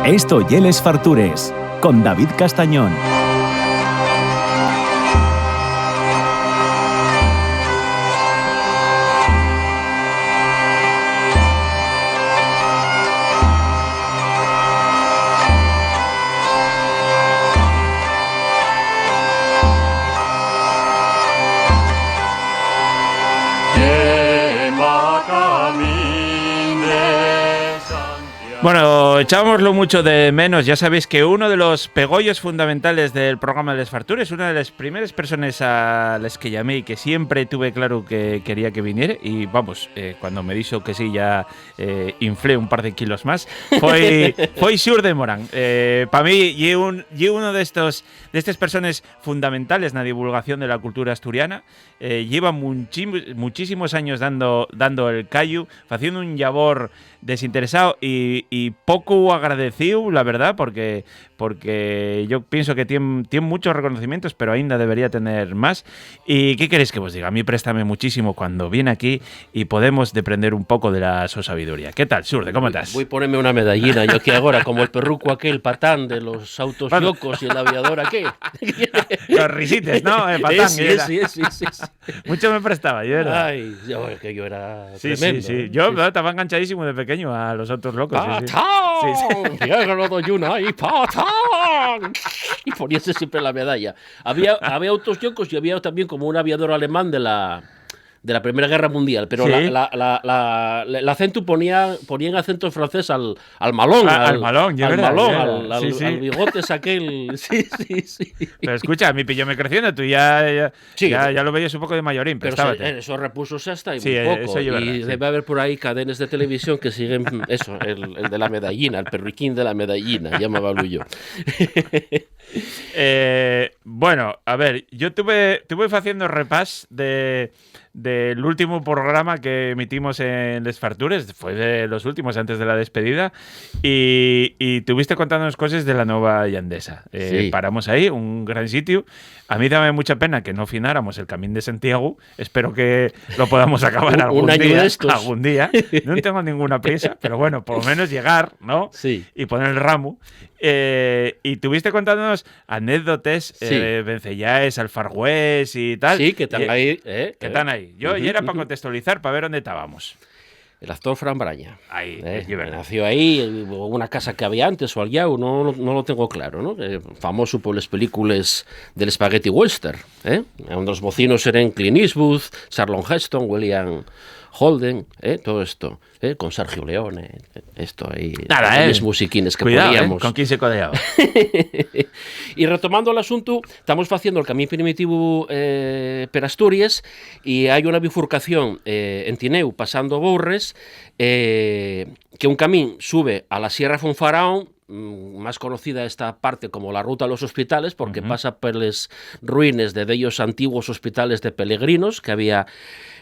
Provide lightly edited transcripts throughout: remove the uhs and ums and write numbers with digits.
Esto y Les Fartures, con David Castañón. Bueno, echábamoslo mucho de menos. Ya sabéis que uno de los pegollos fundamentales del programa de Les Fartures, una de las primeras personas a las que llamé y que siempre tuve claro que quería que viniera, y vamos, cuando me dijo que sí ya inflé un par de kilos más, fue Xur de Morán. Para mí, y uno de estas personas fundamentales en la divulgación de la cultura asturiana. Lleva muchísimos años dando el callo, haciendo un labor desinteresado y poco agradecido, la verdad, porque yo pienso que tiene muchos reconocimientos, pero ainda debería tener más. ¿Y qué queréis que os diga? A mí préstame muchísimo cuando viene aquí y podemos deprender un poco de la su sabiduría. ¿Qué tal, Xurde? ¿Cómo estás? Voy a ponerme una medallina, yo aquí ahora, como el perruco aquel patán de los autos locos y el aviador aquel. Los risites, ¿no? Patán. Sí. Mucho me prestaba, yo era. Ay, yo era Sí, tremendo. sí. Yo estaba enganchadísimo de pequeño a los autos locos. ¡Patán! Sí. Llega lo doy una y ¡patán! Y poníase siempre la medalla. Había autos locos y había también como un aviador alemán de la Primera Guerra Mundial, pero ¿Sí? el acento ponían acento francés al malón. Al malón, ya al verás, malón, sí. al bigotes aquel. Sí. Pero escucha, mi pillo me creciendo, tú ya lo veías un poco de mayorín, Pero préstate. eso repúsose hasta y Sí, muy poco. eso lleva, y sí. debe haber por ahí cadenas de televisión que siguen eso, el de la medallina, el perriquín de la medallina, llamaba yo. Bueno, a ver, yo tuve haciendo repas del último programa que emitimos en Les Fartures, fue de los últimos antes de la despedida, y tuviste contándonos cosas de la Nueva Llandesa. Sí. Paramos ahí, un gran sitio. A mí dame mucha pena que no fináramos el Camín de Santiago. Espero que lo podamos acabar Un año de estos. algún día. No tengo ninguna prisa, pero bueno, por lo menos llegar, ¿no? Sí. Y poner el ramo. Y tuviste contándonos anécdotas, Sí. vencellaes, alfargüés y tal. Sí, que están ahí. Que están ahí. Yo era para contextualizar, para ver dónde estábamos. El actor Fran Braña. Ahí, es verdad. Nació ahí, una casa que había antes o al llau, no lo tengo claro, ¿no? Famoso por las películas del spaghetti western, donde los bocinos eran Clint Eastwood, Charlton Heston, William Holden, todo esto, con Sergio Leone, esto ahí, las musiquines que Cuidado, poníamos. con quién se codeaba. Y retomando el asunto, estamos haciendo el camino primitivo per Asturias y hay una bifurcación en Tineu, pasando Bourres, que un camino sube a la Sierra Fonfaraón, más conocida esta parte como la Ruta a los Hospitales, porque pasa por las ruines de bellos antiguos hospitales de peregrinos que había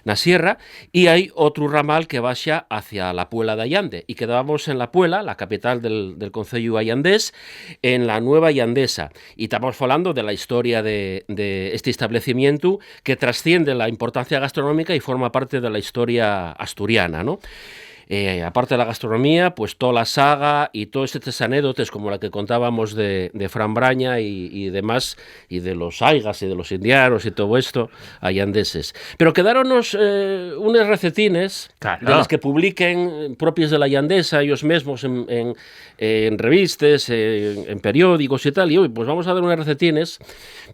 na sierra, y hay otro ramal que baxa hacia la Puela de Allande, y quedábamos en la Puela, la capital del concello allandés, en la Nueva Llandesa, y estamos hablando de la historia de este establecimiento que trasciende la importancia gastronómica y forma parte de la historia asturiana, ¿no? Aparte de la gastronomía, pues toda la saga y todas estas anécdotas como la que contábamos de Fran Braña y demás, y de los aigas y de los indianos y todo esto, allandeses. Pero quedáronos unas recetines, claro, de las que publiquen propias de la llandesa ellos mismos en revistas, en periódicos y tal, y hoy pues vamos a dar unas recetines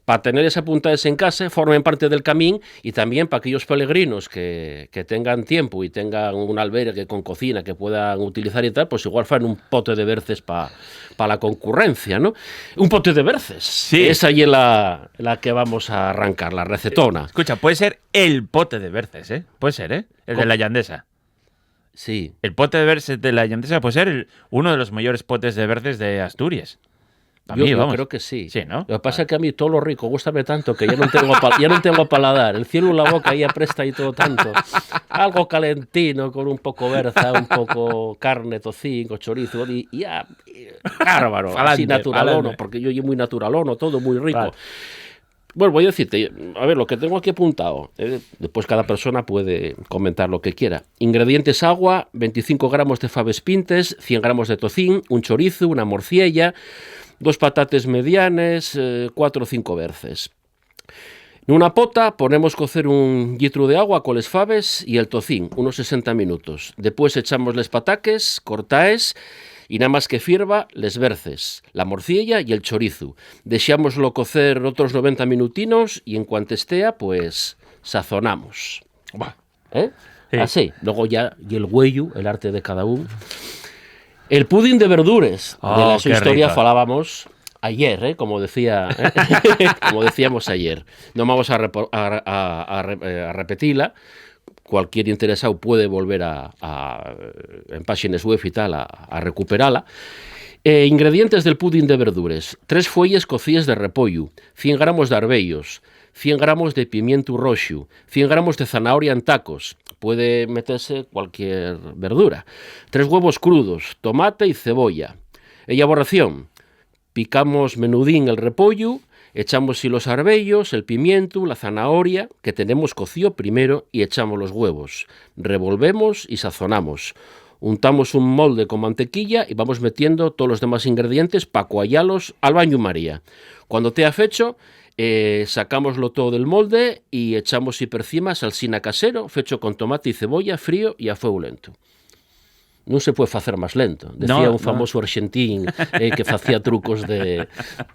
para tener esas apuntadas en casa, formen parte del camino, y también para aquellos peregrinos que tengan tiempo y tengan un albergue con cocina que puedan utilizar y tal, pues igual fan un pote de berces para la concurrencia, ¿no? Un pote de berces. Sí. Esa ahí es la que vamos a arrancar, la recetona. Escucha, puede ser el pote de berces, ¿eh? Puede ser, ¿eh? El de la Llandesa. Sí. El pote de berces de la Llandesa puede ser uno de los mayores potes de berces de Asturias. Yo creo que sí. Sí, ¿no? Lo que pasa es que a mí todo lo rico gústame tanto que ya no tengo paladar. El cielo y la boca ya presta y todo tanto. Algo calentino con un poco berza, un poco carne, tocino, chorizo y ya bárbaro. Así naturalono, porque yo muy naturalono, todo muy rico. Vale. Bueno, voy a decirte, a ver, lo que tengo aquí apuntado, después cada persona puede comentar lo que quiera. Ingredientes: agua, 25 gramos de faves pintes, 100 gramos de tocín, un chorizo, una morciella, 2 patates medianes, 4 o 5 berces. En una pota ponemos cocer un litro de agua con les faves y el tocín, unos 60 minutos. Después echamos les pataques, cortaes, y nada más que firva, les berces, la morcilla y el chorizo. Deixámoslo cocer otros 90 minutinos y en cuanto estea, pues sazonamos. ¿Eh? Sí. Así. Luego ya, y el huello, el arte de cada uno. El pudín de verdures, de la su qué historia rico. falábamos ayer, como como decíamos ayer. No vamos a repetirla. Cualquier interesado puede volver en páginas web y tal a recuperarla. Ingredientes del pudín de verdures: 3 fuelles cocidas de repollo, 100 gramos de arbellos, 100 gramos de pimiento roxo, 100 gramos de zanahoria en tacos, puede meterse cualquier verdura, 3 huevos crudos, tomate y cebolla. Elaboración: picamos menudín el repollo, echamos los arbellos, el pimiento, la zanahoria, que tenemos cocido primero, y echamos los huevos. Revolvemos y sazonamos. Untamos un molde con mantequilla y vamos metiendo todos los demás ingredientes para cuayalos al baño María. Cuando te ha fecho, sacámoslo todo del molde y echamos y por encima salsina casero, fecho con tomate y cebolla, frío y a fuego lento. Non se pode facer máis lento. Decía un famoso argentín que facía trucos de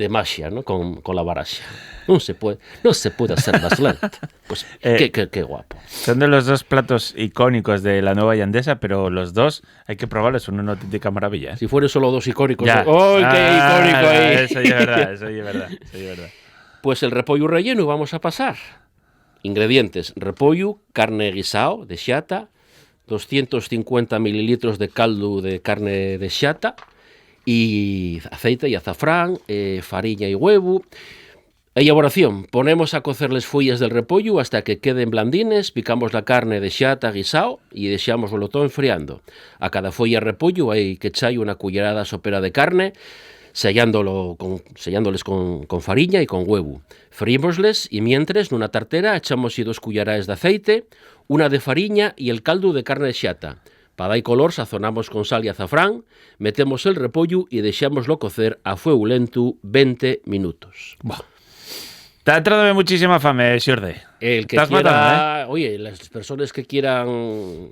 maxia, ¿no? con la baraxa. Non se pode hacer máis lento. Pues, qué guapo. Son de los dos platos icónicos de la Nueva Yandesa, pero los dos hay que probarlos, son una auténtica maravilla. Si fueran solo 2 icónicos... Ya. ¡Oh, qué icónico ahí! Eso es verdad. Pues el repollo relleno vamos a pasar. Ingredientes: repollo, carne guisao de xata, 250 mililitros de caldo de carne de xata y aceite y azafrán, farina y huevo. Elaboración: ponemos a cocer las follas del repollo hasta que queden blandines, picamos la carne de xata guisao y deixámoslo todo enfriando. A cada folla de repollo hay que echar una cullerada sopera de carne, sellándoles con farina y con huevo. Freímosles y mientras, en una tartera, echamos 2 culleradas de aceite, una de farina y el caldo de carne de xata. Para dar color, sazonamos con sal y azafrán, metemos el repollo y deixámoslo cocer a fuego lento 20 minutos. Buah. Te ha entrado muchísima fame, Xurde. El que Estás quiera, matando, oye, las personas que quieran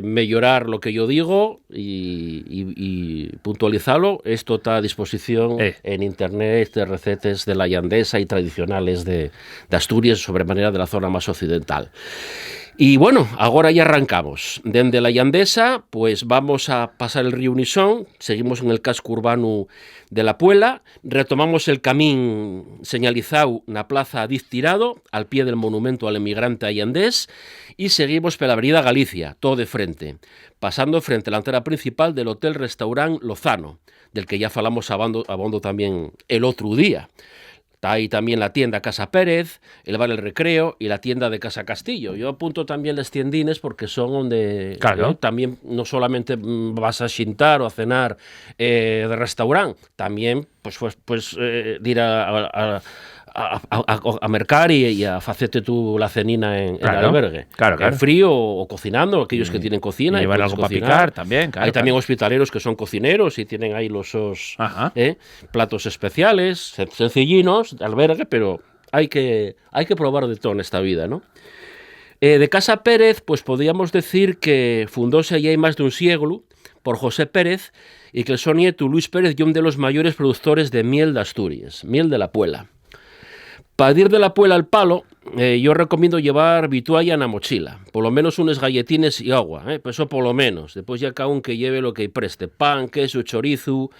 mejorar lo que yo digo y puntualizarlo, esto está a disposición en internet de recetas de la Yandesa y tradicionales de Asturias, sobremanera de la zona más occidental. Y bueno, ahora ya arrancamos. Desde la Yandesa, pues vamos a pasar el río Unisón, seguimos en el casco urbano de La Puela, retomamos el camín señalizado en la plaza Diz Tirado, al pie del monumento al emigrante ayandés, y seguimos por la avenida Galicia, todo de frente, pasando frente a la entrada principal del Hotel Restaurant Lozano, del que ya falamos abondo también el otro día. Está ahí también la tienda Casa Pérez, el bar El Recreo y la tienda de Casa Castillo. Yo apunto también las tiendines porque son donde también no solamente vas a xintar o a cenar de restaurante, también pues ir a mercar y a facerte tú la cenina en el albergue. Claro. En frío o cocinando, aquellos que tienen cocina. Y llevar algo para picar también. Hay también hospitaleros que son cocineros y tienen ahí los platos especiales, sencillinos, de albergue, pero hay que probar de todo en esta vida, ¿no? De Casa Pérez, pues podríamos decir que fundóse allí hay más de un siglo por José Pérez y que el su nieto Luis Pérez y uno de los mayores productores de miel de Asturias, miel de La Puela. Para ir de La Puela al palo, yo recomiendo llevar vitualla en la mochila, por lo menos unos galletines y agua, pues eso por lo menos. Después ya cada uno que lleve lo que preste, pan, queso, chorizo,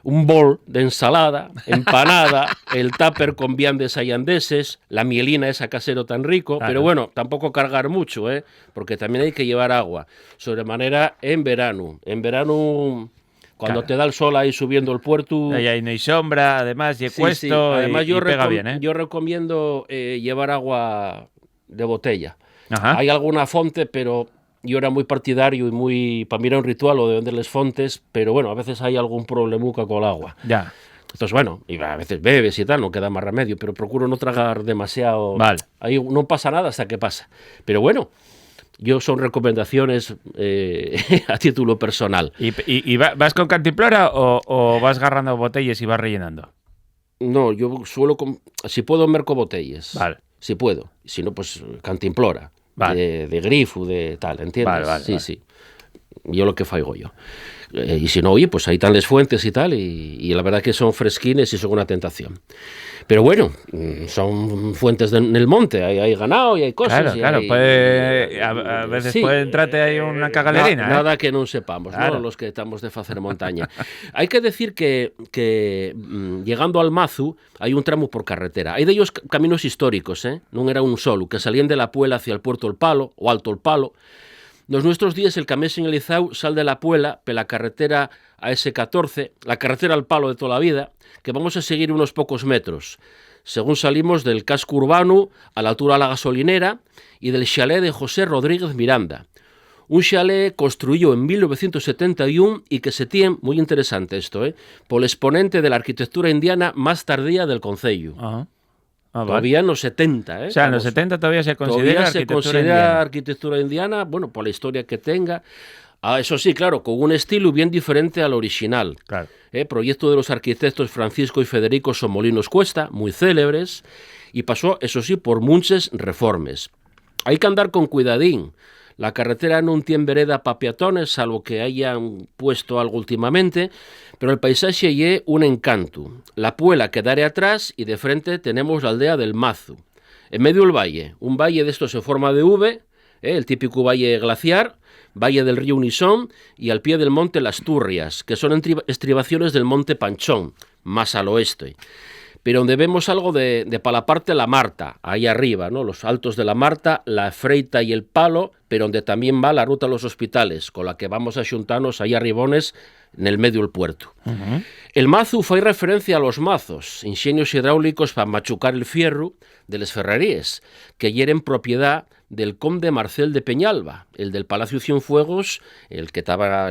un bol de ensalada, empanada, el tupper con viandes ayandeses, la mielina esa casero tan rico, pero bueno, tampoco cargar mucho, porque también hay que llevar agua, sobremanera en verano. En verano... Cuando te da el sol ahí subiendo el puerto... Ahí no hay sombra, además, y cuesto, sí. Además, y pega bien, yo recomiendo llevar agua de botella. Ajá. Hay alguna fonte, pero yo era muy partidario y muy... Para mí era un ritual o de venderles fontes, pero bueno, a veces hay algún problemuca con el agua. Ya. Entonces, bueno, y a veces bebes y tal, no queda más remedio, pero procuro no tragar demasiado. Vale. Ahí no pasa nada hasta que pasa. Pero bueno, yo son recomendaciones a título personal. ¿Y vas con cantimplora o vas agarrando botellas y vas rellenando? No, yo suelo, si puedo, merco botellas. Vale. Si puedo. Si no, pues cantimplora. Vale. De grifo, de tal, ¿entiendes? Vale. Sí. Yo lo que faigo yo. Y si no, oye, pues ahí están las fuentes y tal, y la verdad que son fresquines y son una tentación. Pero bueno, son fuentes en el monte, hay ganado y hay cosas. Claro, a veces sí, puede entrarte ahí una cagalerina. Nada que no sepamos, claro. ¿no? Los que estamos de hacer montaña. Hay que decir que llegando al Mazu hay un tramo por carretera. Hay de ellos caminos históricos, no era un solo, que salían de la Puela hacia el Puerto El Palo o Alto El Palo. Nos nuestros días el camé señalizado sal de la Puela pe la carretera AS14, la carretera al palo de toda la vida, que vamos a seguir unos pocos metros, según salimos del casco urbano a la altura de la gasolinera y del chalet de José Rodríguez Miranda. Un chalet construido en 1971 y que se tiene, muy interesante esto, por el exponente de la arquitectura indiana más tardía del concello. Ajá. Todavía en los 70, O sea, en los 70 todavía se considera arquitectura indiana, bueno, por la historia que tenga. Eso sí, claro, con un estilo bien diferente al original. Claro. Proyecto de los arquitectos Francisco y Federico Somolinos Cuesta, muy célebres, y pasó, eso sí, por muchas reformes. Hay que andar con cuidadín. La carretera no tiene vereda para peatones, salvo que hayan puesto algo últimamente, pero el paisaje es un encanto. La Puela quedará atrás y de frente tenemos la aldea del Mazu. En medio el valle, un valle de estos en forma de V, el típico valle glaciar, valle del río Unisón y al pie del monte Las Turrias, que son estribaciones del monte Panchón, más al oeste. Pero donde vemos algo de para la parte la Marta, ahí arriba, ¿no? Los altos de la Marta, la Freita y el Palo, pero donde también va la ruta a los hospitales, con la que vamos a xuntarnos ahí arribones en el medio del puerto. Uh-huh. El Mazu fue referencia a los mazos, ingenios hidráulicos para machucar el fierro de las ferrerías, que hieren propiedad del conde Marcel de Peñalba, el del Palacio Cienfuegos, el que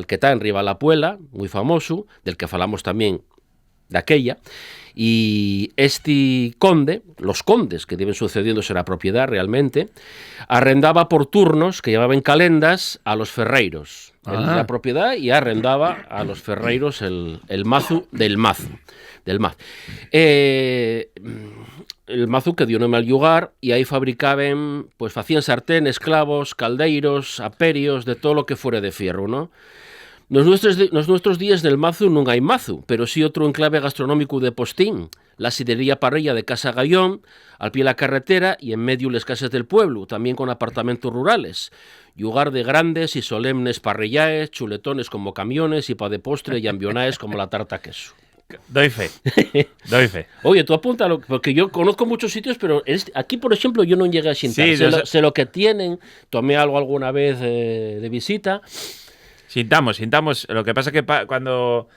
está en Riva la Puela, muy famoso, del que falamos también de aquella. Y este conde, los condes que deben sucediéndose la propiedad realmente, arrendaba por turnos, que llevaban calendas, a los ferreiros. Él la propiedad y arrendaba a los ferreiros el Mazu del Mazu. El Mazu que dio nombre al lugar y ahí fabricaban, pues hacían sartenes, clavos, caldeiros, aperios, de todo lo que fuera de fierro, ¿no? Nos nuestros días del Mazu non hai Mazu, pero sí otro enclave gastronómico de Postín, la sidería parrilla de Casa Gallón, al pie de la carretera y en medio las casas del pueblo, también con apartamentos rurales, lugar de grandes y solemnes parrillaes, chuletones como camiones y pa de postre y ambionaes como la tarta queso. Doy fe. Oye, tú apúntalo, porque yo conozco muchos sitios, pero aquí, por ejemplo, yo no llegué a xintar. Sí, sé lo que tienen, tomé algo alguna vez de visita. Sintamos. Lo que pasa es que cuando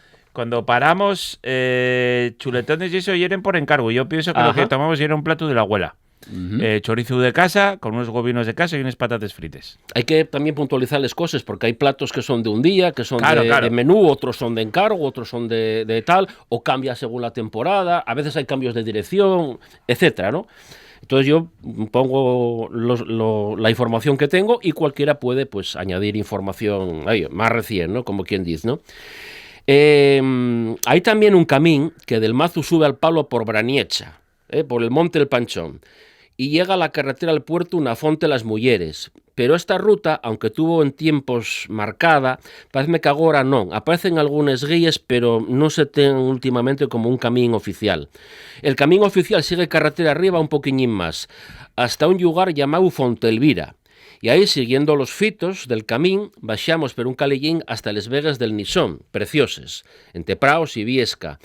paramos, chuletones y eso hieren por encargo. Yo pienso que lo que tomamos era un plato de la abuela. Uh-huh. Chorizo de casa, con unos gobinos de casa y unas patatas fritas. Hay que también puntualizar las cosas, porque hay platos que son de un día, que son de menú, otros son de encargo, otros son de tal, o cambia según la temporada, a veces hay cambios de dirección, etcétera, ¿no? Entonces yo pongo la información que tengo y cualquiera puede pues añadir información más recién, ¿no? Como quien dice, ¿no? Hay también un camín que del Mazu sube al Palo por Braniecha, por el monte El Panchón, y llega a la carretera al puerto una fonte Las Mulleres. Pero esta ruta, aunque tuvo en tiempos marcada, parece que agora non. Aparecen algunhas guías, pero non se ten últimamente como un camín oficial. El camín oficial sigue carretera arriba un poquillín más, hasta un lugar llamado Fontelvira. Y ahí, siguiendo los fitos del camín, baixamos por un calellín hasta les vegas del Nisón, precioses, entre Praos y Viesca,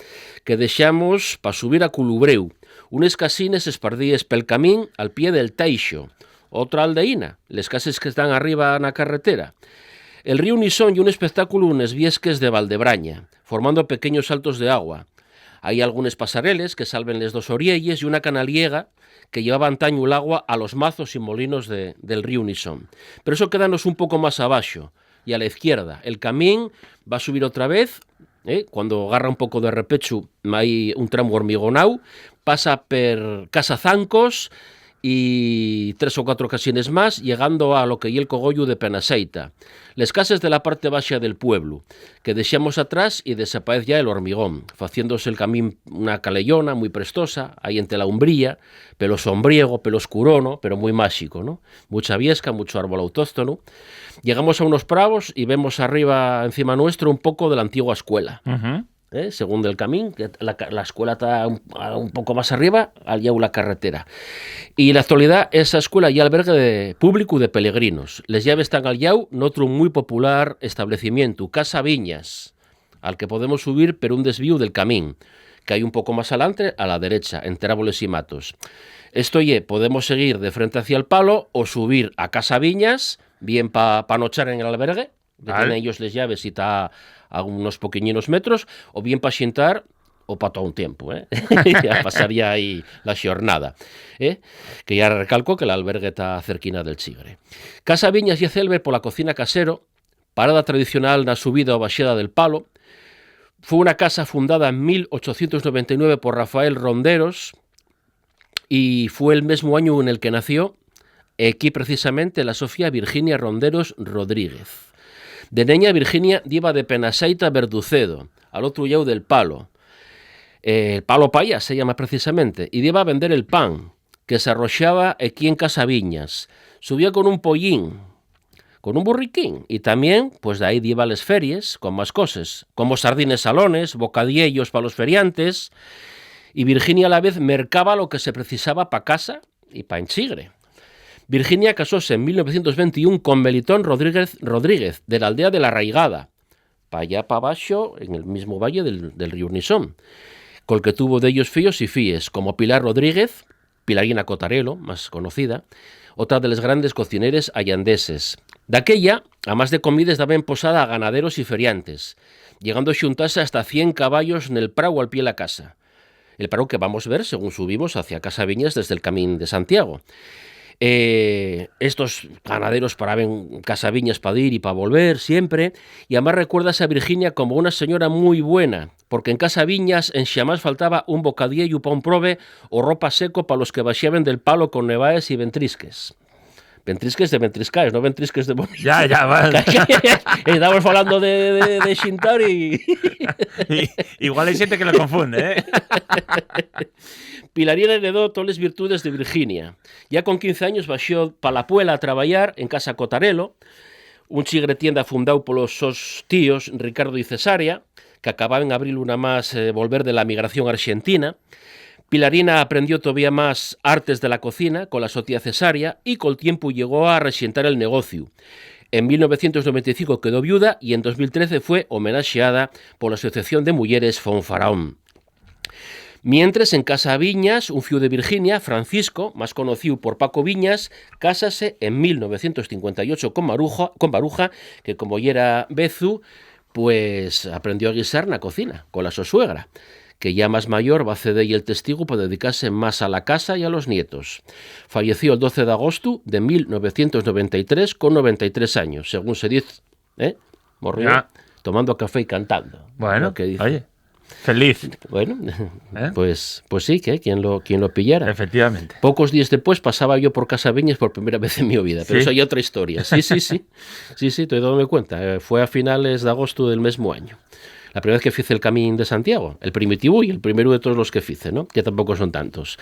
que deixamos para subir a Culubreu, unes casines espardíes pel camín al pie del Teixo, otra aldeína, les casas que están arriba na carretera. El río Nisón y un espectáculo unes viesques de Valdebraña, formando pequeños saltos de agua. Hay algunos pasareles que salven les dos orielles y una canaliega que llevaba antaño el agua a los mazos y molinos del río Nisón. Pero eso quédanos un poco más abajo y a la izquierda. El camín va a subir otra vez Cuando agarra un pouco de repecho, hai un tramo hormigonao, pasa per Casa Zancos y 3 o 4 ocasiones más, llegando a lo que é el cogollo de Penaseita. Les cases de la parte baxa del pueblo, que deixamos atrás y desaparece ya el hormigón, faciéndose el camín una calellona muy prestosa, ahí entre la umbría, pelo sombriego, pelo oscurono, pero muy máxico, ¿no? Mucha viesca, mucho árbol autóctono. Llegamos a unos pravos y vemos arriba, encima nuestro, un poco de la antigua escuela. Según del camín, que la escuela está un poco más arriba, al lado la carretera. Y en la actualidad esa escuela ya alberga de público de peregrinos. Les llaves están al lado en otro muy popular establecimiento, Casa Viñas, al que podemos subir por un desvío del camín, que hay un poco más adelante a la derecha, entre árboles y matos. Esto podemos seguir de frente hacia el palo o subir a Casa Viñas, bien para nochar en el albergue, que tienen ellos les llaves y está a unos poqueñinos metros, o bien para xintar o para todo un tiempo, ya pasaría ahí la xornada, que ya recalco que el albergue está cerquina del Chigre. Casa Viñas y célebre pola cocina casero, parada tradicional na subida o baixada del Palo. Fue una casa fundada en 1899 por Rafael Ronderos y fue el mismo año en el que nació aquí precisamente la Sofía Virginia Ronderos Rodríguez. De neña, Virginia diva de Penaseita a Verducedo, al otro lado del Palo. El Palo Paya se llama precisamente, y iba a vender el pan, que se arroxaba aquí en Casa Viñas. Subía con un pollín, con un burriquín, y también, pues de ahí iba a las ferias, con más cosas, como sardines salones, bocadillos para los feriantes, y Virginia a la vez mercaba lo que se precisaba para casa y para en Chigre. Virginia casóse en 1921 con Melitón Rodríguez, de la aldea de La Arraigada, para allá para abajo, en el mismo valle del río Nisón, col que tuvo de ellos fíos y fíes, como Pilar Rodríguez, Pilarina Cotarelo, más conocida, otra de las grandes cocineres allandeses. Daquella, a más de comidas, daban posada a ganaderos y feriantes, llegando a xuntarse hasta 100 caballos en el prau al pie de la casa. El prau que vamos a ver según subimos hacia Casa Viñas desde el Camín de Santiago. Estos ganaderos paraban Casa Viñas para ir y para volver siempre, y además recuerdas a Virginia como una señora muy buena, porque en Casa Viñas en xamás faltaba un bocadillo para un prove o ropa seco para los que baixaban del Palo con nevaes y ventrisques. Ventrisques de ventriscaes, no ventrisques de bonito. Ya, vale. Estamos hablando de xintar y... Igual hay gente que lo confunde, Pilarina heredó todas las virtudes de Virginia. Ya con 15 años baixó pa la Puela a traballar en Casa Cotarelo, un chigre tienda fundado por los sos tíos Ricardo y Cesárea, que acababan en abril una más volver de la migración argentina. Pilarina aprendió todavía más artes de la cocina con la so tía Cesárea y con el tiempo llegó a resientar el negocio. En 1995 quedó viuda y en 2013 fue homenajeada por la Asociación de Mujeres Fonfaraón. Mientras, en Casa Viñas, un fiu de Virginia, Francisco, más conocido por Paco Viñas, cásase en 1958 con Baruja, que como ya era bezu, pues aprendió a guisar na cocina, con la suegra, que ya más mayor va a ceder el testigo para dedicarse más a la casa y a los nietos. Falleció el 12 de agosto de 1993 con 93 años, según se dice, morrió tomando café y cantando. Bueno, que dice. Oye, feliz. Bueno, pues sí, que quien lo pillara. Efectivamente. Pocos días después pasaba yo por Casa Viñas por primera vez en mi vida, pero eso hay otra historia. Sí, estoy dándome cuenta. Fue a finales de agosto del mismo año. La primera vez que hice el Camín de Santiago, el primitivo y el primero de todos los que hice, ¿no? Que tampoco son tantos.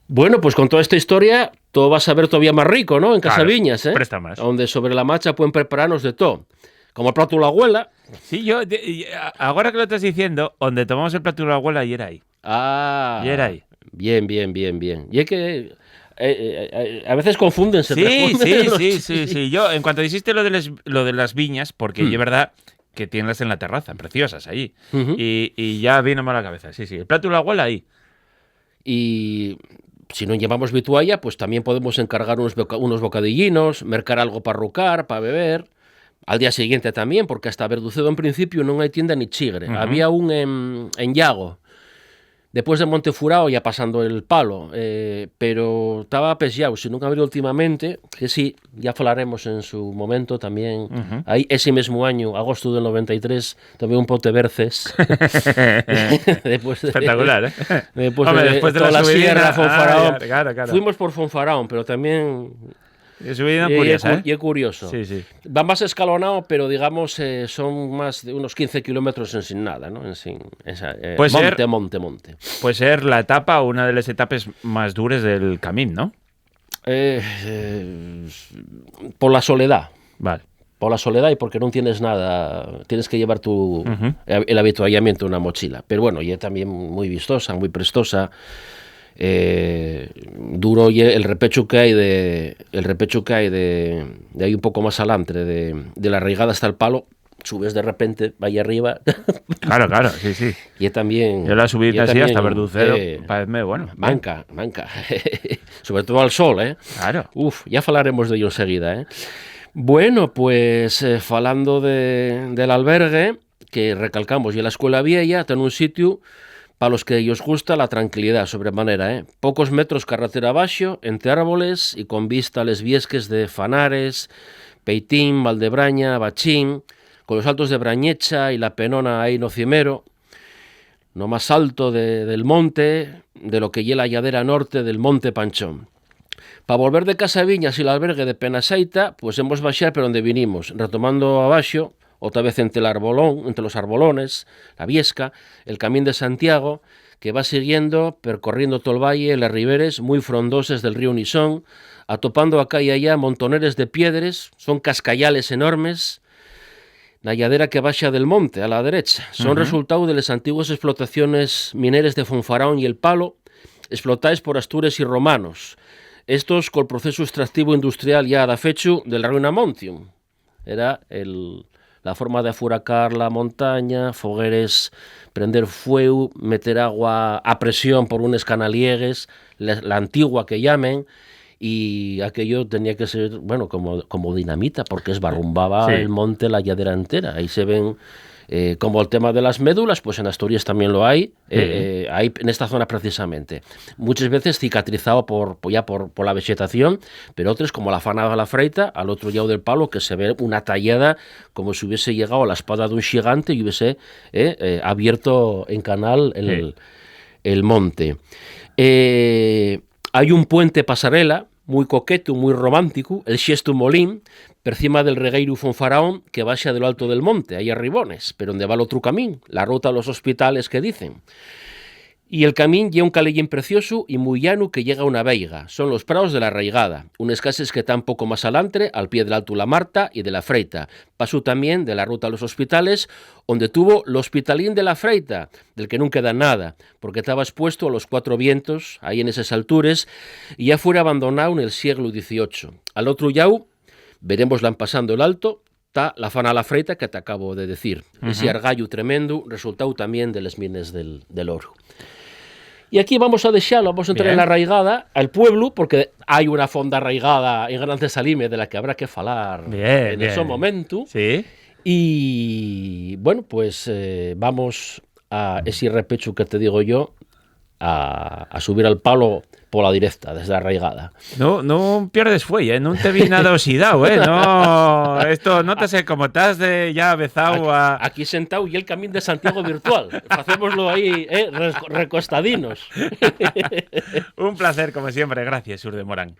Bueno, pues con toda esta historia, todo va a saber todavía más rico, ¿no? En Casa Viñas, presta más. Donde sobre la marcha pueden prepararnos de todo. Como el plato de la abuela. Sí, ahora que lo estás diciendo, donde tomamos el plato de la abuela, y era ahí. Y era ahí. Bien. Y es que a veces confúndense. Sí. Yo, en cuanto dijiste lo de las viñas, porque es verdad que tienlas en la terraza, preciosas ahí. Y ya vino mal a la cabeza. Sí, el plato de la abuela ahí. Y si no llevamos vitualla, pues también podemos encargar unos bocadillinos, mercar algo para rucar, para beber. Al día siguiente también, porque hasta Verducedo en principio no hay tienda ni chigre. Había un en Llago. Después de Montefurao ya pasando el Palo, pero estaba pesiado, si nunca abrió últimamente, que sí, ya falaremos en su momento también. Ahí, ese mismo año, agosto del 93, también un Ponteverces. Espectacular, ¿eh? Después Hombre, de, después de toda la la subidina, sierra, Fonfaraón. claro. Fuimos por Fonfaraón, pero también... Subidina curiosa, ¿eh? Y es curioso. Sí. Va más escalonado, pero digamos son más de unos 15 kilómetros en sin nada, ¿no? Monte. Puede ser la etapa, una de las etapas más duras del camino, ¿no? Por la soledad. Vale. Por la soledad y porque no tienes nada, tienes que llevar el habituallamiento en una mochila. Pero bueno, y es también muy vistosa, muy prestosa. Duro y el repecho que hay de ahí un poco más adelante de la Arraigada hasta el Palo, subes de repente vaya arriba. Claro, sí. Y también yo la subí así hasta Verducero, parece bueno. Manca. Sobre todo al sol, Claro. Ya falaremos de ello enseguida, Bueno, pues falando del albergue, que recalcamos, y la Escuela Vieja está en un sitio para los que ellos gusta la tranquilidad sobremanera, Pocos metros carretera abaixo, entre árboles y con vista a les viesques de Fanares, Peitín, Valdebraña, Bachín, con los altos de Brañecha y la Penona ahí no cimero, no más alto del monte, de lo que lle la lladera norte del Monte Panchón. Para volver de Casa Viñas y el albergue de Penaseita, pues hemos baixar por donde vinimos, retomando abaixo, otra vez entre los arbolones, la Viesca, el Camín de Santiago, que va siguiendo, percorriendo todo el valle, las riberes muy frondoses del río Nisón, atopando acá y allá montoneres de piedras, son cascallales enormes, la lladera que baixa del monte, a la derecha. Son resultado de las antiguas explotaciones mineras de Fonfaraón y el Palo, explotadas por astures y romanos. Estos col proceso extractivo industrial ya da fecho del Reina Montium. Era la forma de afuracar la montaña, fogueres, prender fuego, meter agua a presión por unos canaliegues, la antigua que llamen, y aquello tenía que ser, bueno, como dinamita, porque esbarrumbaba el monte, la lladera entera. Ahí se ven, como el tema de las médulas, pues en Asturias también lo hay, hay en esta zona precisamente. Muchas veces cicatrizado por la vegetación, pero otras, como la Fana de la Freita, al otro lado del Palo, que se ve una tallada como si hubiese llegado a la espada de un gigante y hubiese abierto en canal el monte. Hay un puente pasarela muy coqueto, muy romántico, el Xesto Molín, per cima del regueiro Fonfaraón, que baixa de lo alto del monte, hay arribones, pero donde va el otro camín, la ruta a los hospitales que dicen. Y el camín lleva un calellín precioso y muy llano que llega a una veiga. Son los prados de la Arraigada, unas casas que están poco más adelante, al pie del Alto La Marta y de la Freita. Pasó también de la ruta a los hospitales, donde tuvo el hospitalín de la Freita, del que nunca da nada, porque estaba expuesto a los cuatro vientos, ahí en esas alturas, y ya fuera abandonado en el siglo XVIII. Al otro llau, veremosla pasando el Alto, está la Fana la Freita que te acabo de decir. Ese argallo tremendo, resultado también de las mines del oro. Y aquí vamos a dejarlo, vamos a entrar en la arraigada, al pueblo, porque hay una fonda arraigada en Gran Cesalime de la que habrá que falar en ese momento. Sí. Y bueno, pues vamos a ese repecho que te digo yo, a subir al Palo por la directa, desde la arraigada. No pierdes fuelle, no te vi nada oxidado, no, esto no te sé cómo estás de ya besado a... Aquí sentado y el Camín de Santiago virtual, hacémoslo ahí, recostadinos. Un placer como siempre, gracias, Ur de Morán.